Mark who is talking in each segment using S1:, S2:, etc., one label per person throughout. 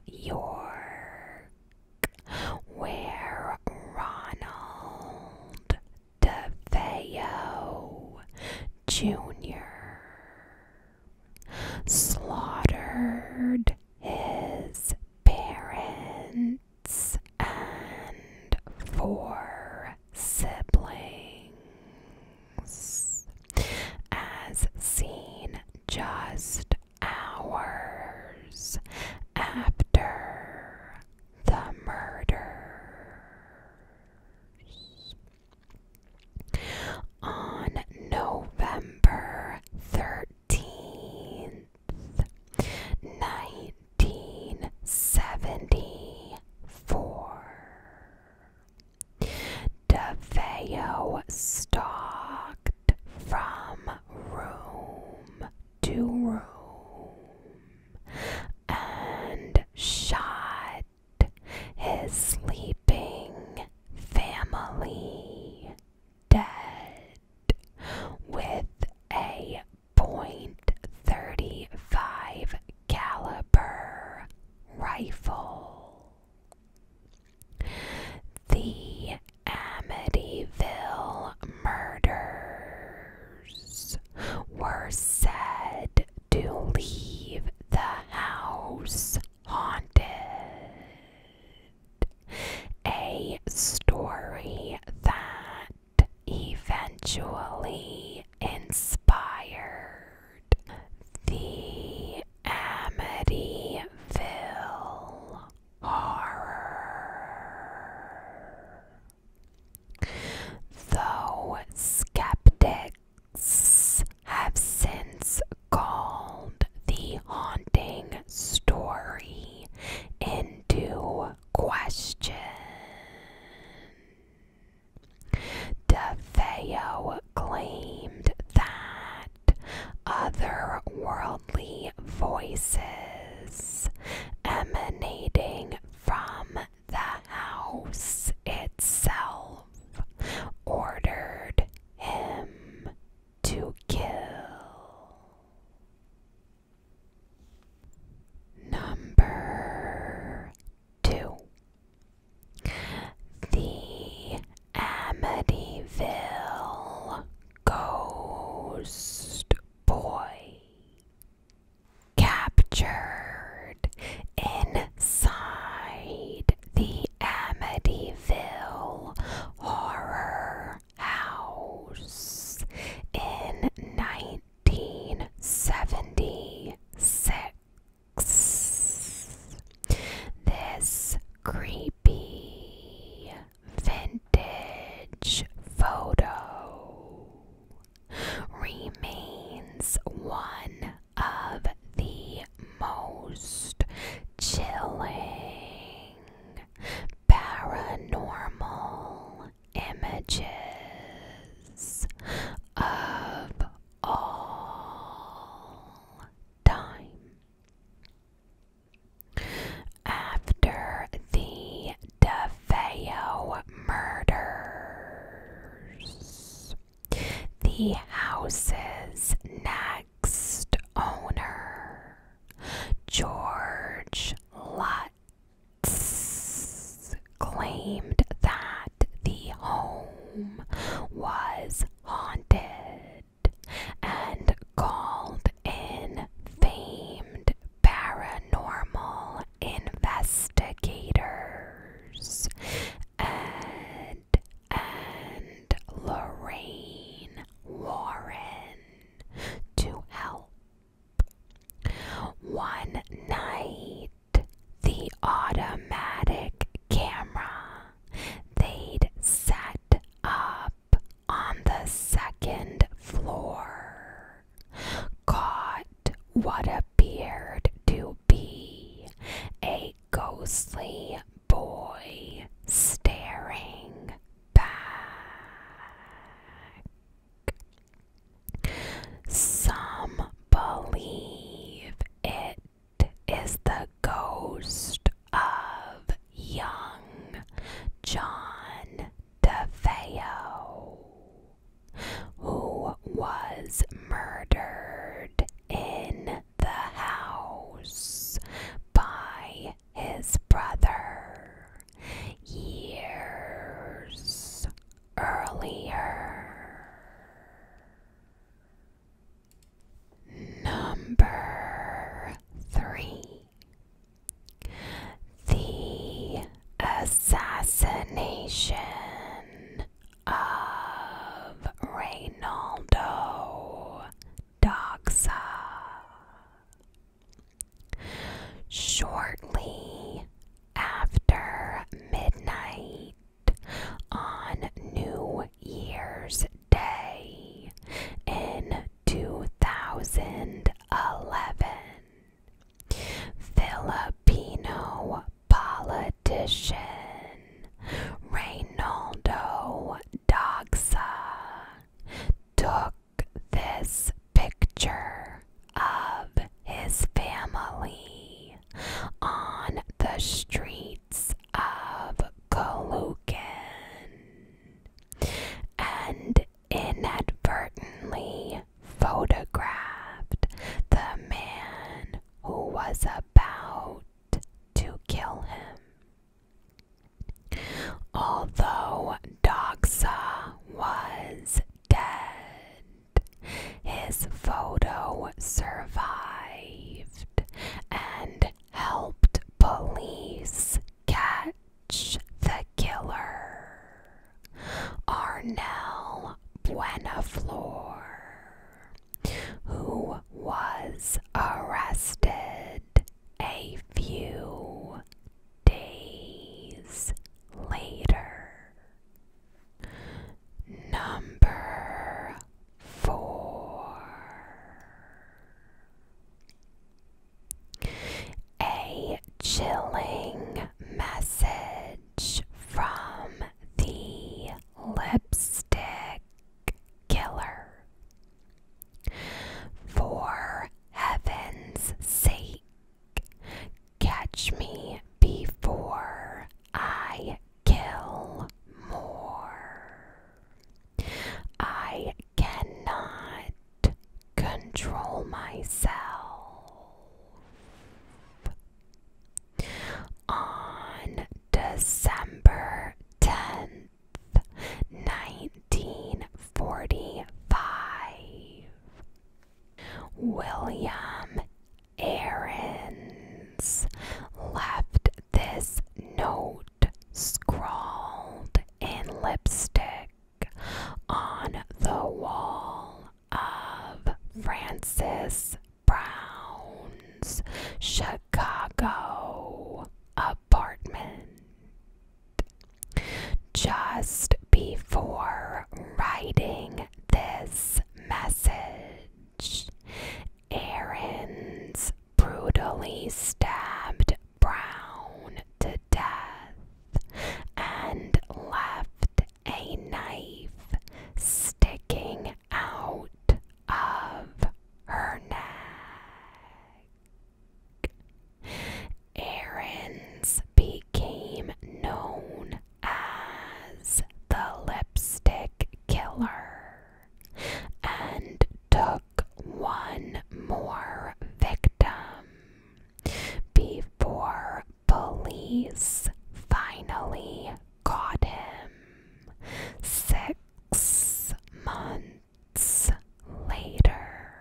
S1: York, where Ronald DeFeo Jr. slaughtered his parents and four siblings, as seen just hours after the murders. On November 13th, 1974, DeFeo stalked from room to room and shot his sleeping family dead with a .35 caliber rifle. The Amityville murders were said to leave the house haunted, a story that eventually inspired the Amityville Horror. Though skeptics have since called the haunting story into question, DeFeo claimed that otherworldly voices emanating from the house itself ordered him to kill. Number 2. The Amityville Ghost Boy. Captured inside the Amityville Horror House in 1976. This creepy vintage photo remains one of the most chilling paranormal images of all time. After the DeFeo murders, the house's next owner, George Lutz, claimed that the home was haunted and called in famed paranormal investigators Ed and Lorraine Warren to help. One night, the automatic camera they'd set up on the second floor caught what appeared to be a ghostly boy staring back. Some believe it is the ghost of young John DeFeo, who was murdered in the house by assassination of Reynaldo Doxa. Shortly after midnight on New Year's Day in 2011, Filipino politician Reynaldo Doxa took this picture of his family on the streets of Caloocan and inadvertently photographed the man who was about to kill him. Although Doxa was dead, his photo survived and helped police catch the killer, Arnel Buenaflor, who was arrested a few days later. Number 4. A chilling message from the lipstick killer. For heaven's sake, catch me before I kill more. I cannot control myself. On December 10th, 1945, William Aarons left this note scrawled in lipstick on the wall of Francis Brown's Chicago apartment. Just before writing this message, Aarons brutally stabbed Brown to death and left a knife sticking out of her neck. Aarons became known as the lipstick killer and took one more victim before police finally caught him 6 months later.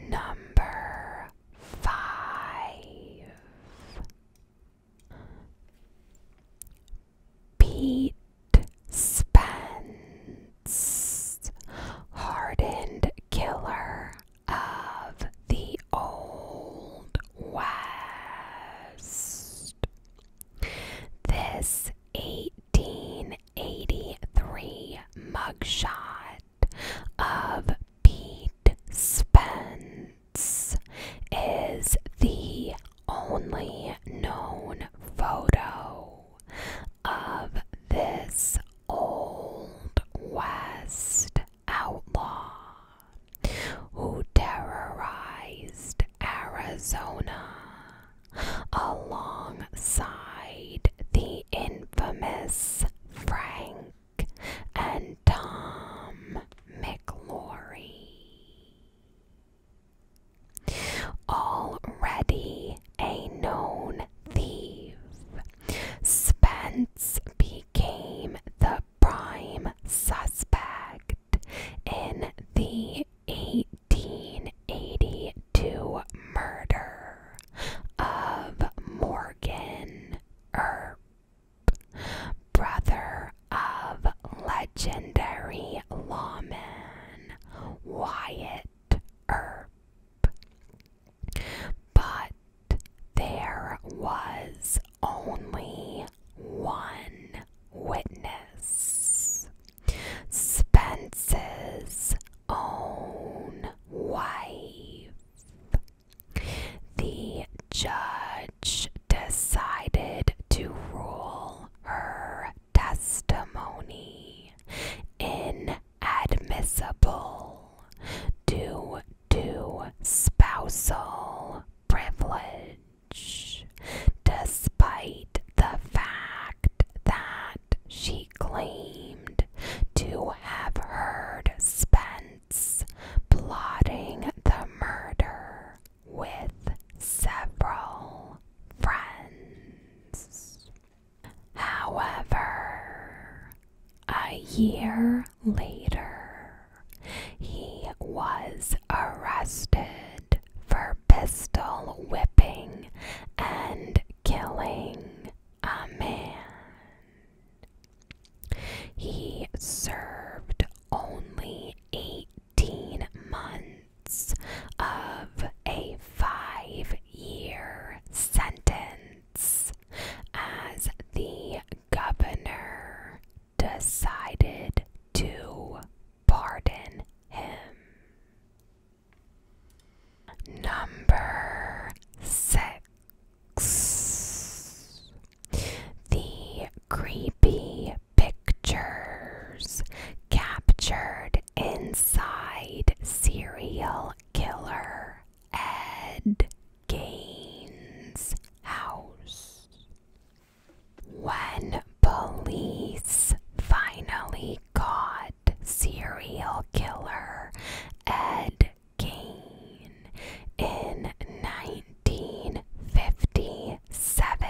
S1: Number 5. Pete Spence, hardened killer of the Old West. This 1883 mugshot of Pete Spence is the only known photo of this Old West outlaw who terrorized Arizona alongside the infamous Frank and Tom McLaury. Already a known thief, Spence became the prime suspect in the 1882 murder year later, he was arrested for pistol whipping and killing a man. He served only 18 months of a 5-year sentence as the governor decided to pardon him. Number 6. The creepy pictures captured inside serial killer Ed Gein's house. When police finally caught serial killer Ed Gein in 1957,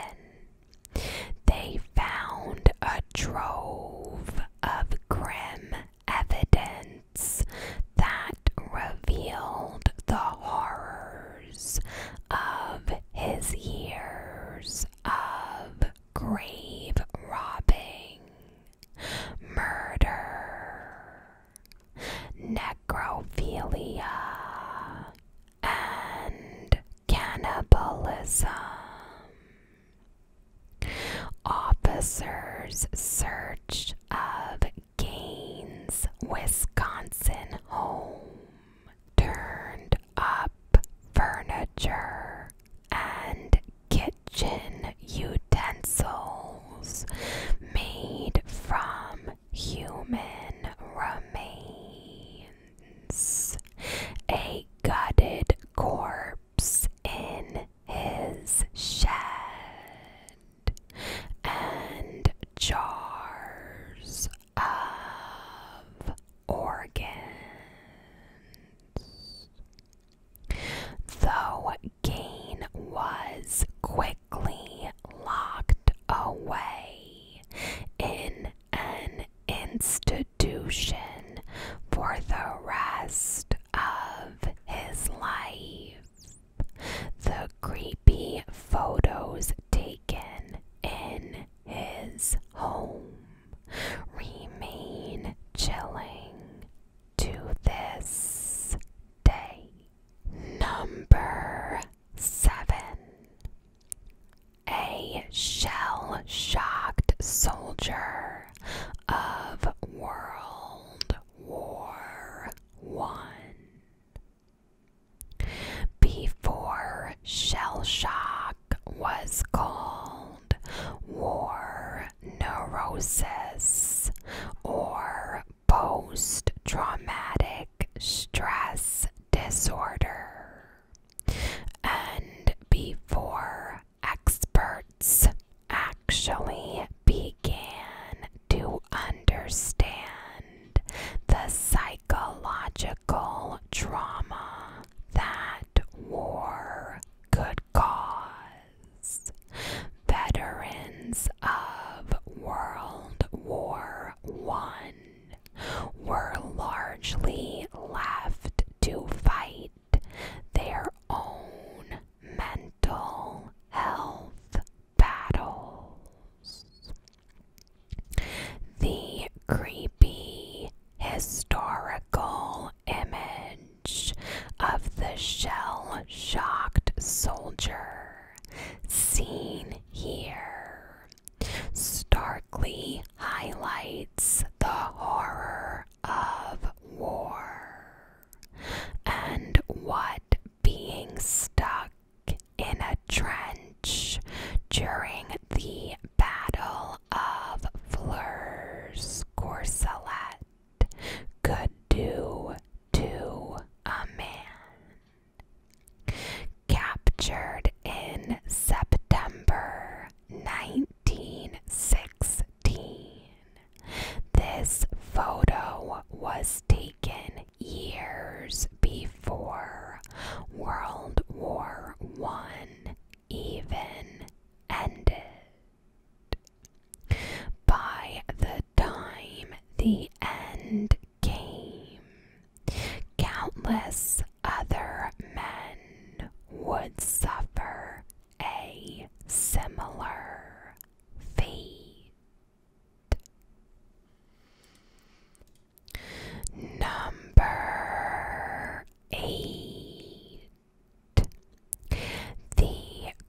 S1: they found a trove of grim evidence that revealed the horrors of his years of grave robbing, murder, necrophilia, and cannibalism. Officers' search of Gaines' Wisconsin home turned up furniture and kitchen utensils made from human remains. A gutted corpse in his shed, and jars of organs. Though Gain was quickly locked away in an institution for the rest of his life, the creepy photos taken in his home remain chilling to this day. Number 7. A shell-shocked soldier of World War I. Before shell shock was called war neurosis or post-traumatic stress disorder, and before experts actually began to understand the psychological trauma that war could cause, veterans of World War I were largely left to fight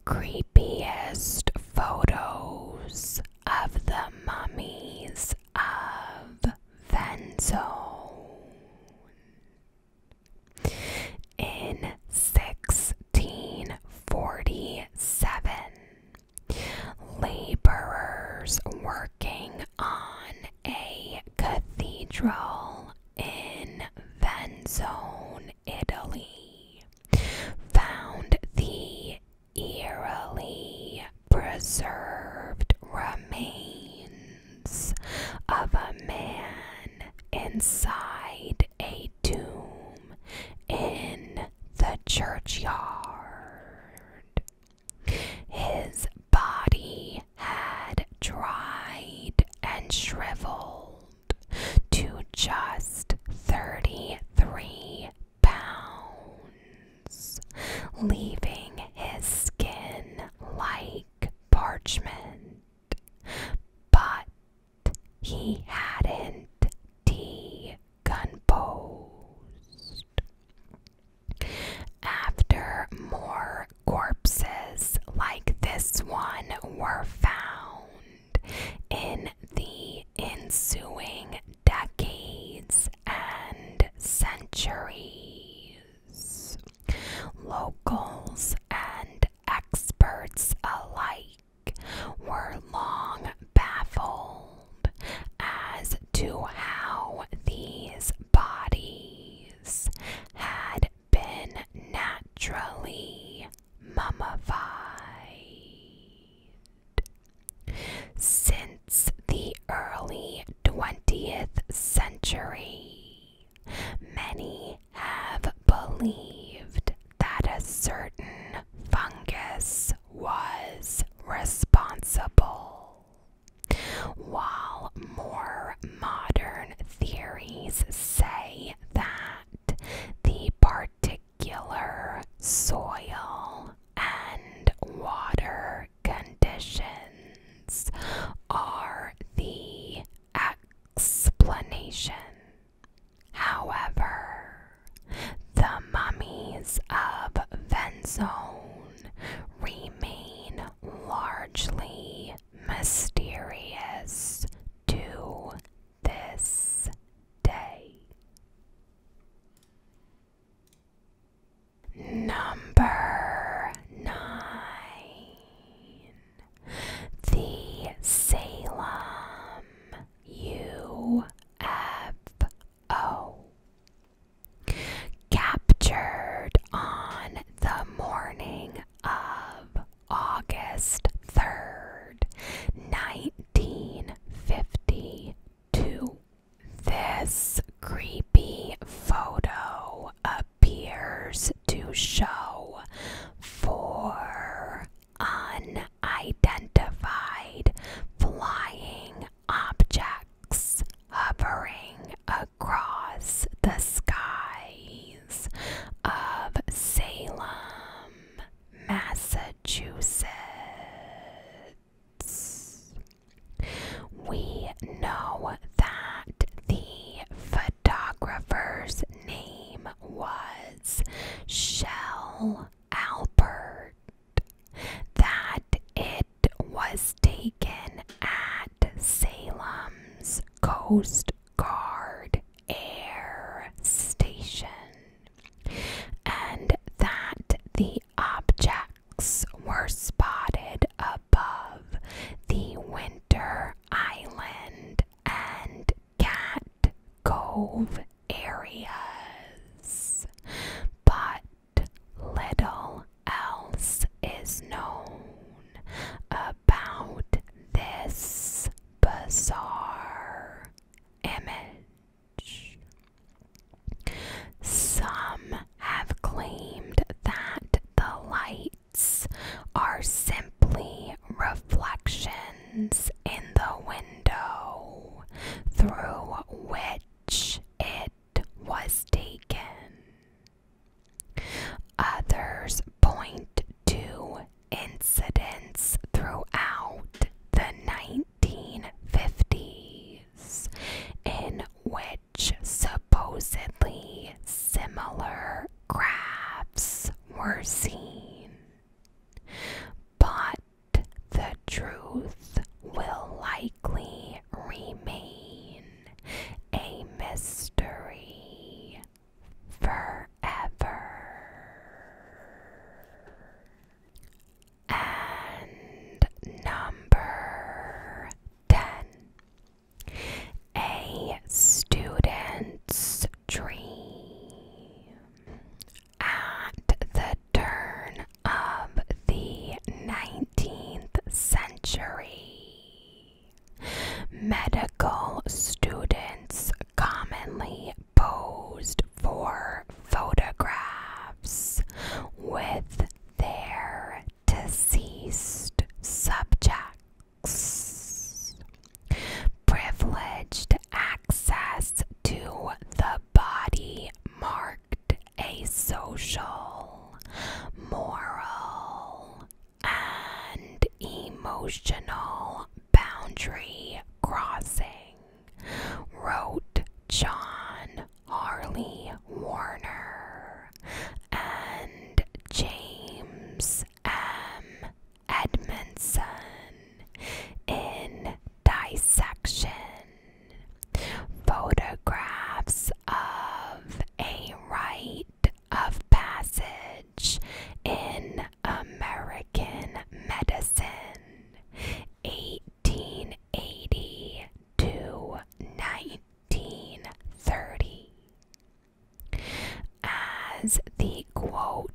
S1: creepiest photos of the mummies of Venzone. In 1647, laborers working on a cathedral in Venzone, Italy, found the eerily preserved remains of a man inside a tomb in the churchyard. His body had dried and shriveled to just 33 pounds, leaving his skin like parchment. But he hadn't decomposed. After more corpses like this one were found in the ensuing decades and centuries, locals and experts alike were long baffled as to how these bodies had been naturally mummified. Since the early 20th century, many have believed that a certain fungus was responsible, while more modern theories say that the particular soil and water conditions are the explanation. However, the mummies of Venzone remain largely mysterious to this day. Number 9. The Salem UFO. Captured on the morning of August 3rd, 1952. This creepy photo appears to show 4 unidentified flying objects hovering across the skies of Salem, Massachusetts. We know that the photographer's name was Shell Albert, that it was taken at Salem's Coast Guard Air Station, and that the objects were spotted above the Winter Island and Cat Cove areas, but little else is known about this bizarre image. Some have claimed that the lights are simply reflections in the window through which it was taken. Others point to incidents throughout the 1950s in which supposedly similar crafts were seen. social, moral, and emotional boundary crossing, wrote John Harley Warner and James M. Edmondson in Dissection. Photographs of a rite of passage in American medicine, 1880 to 1930. As the quote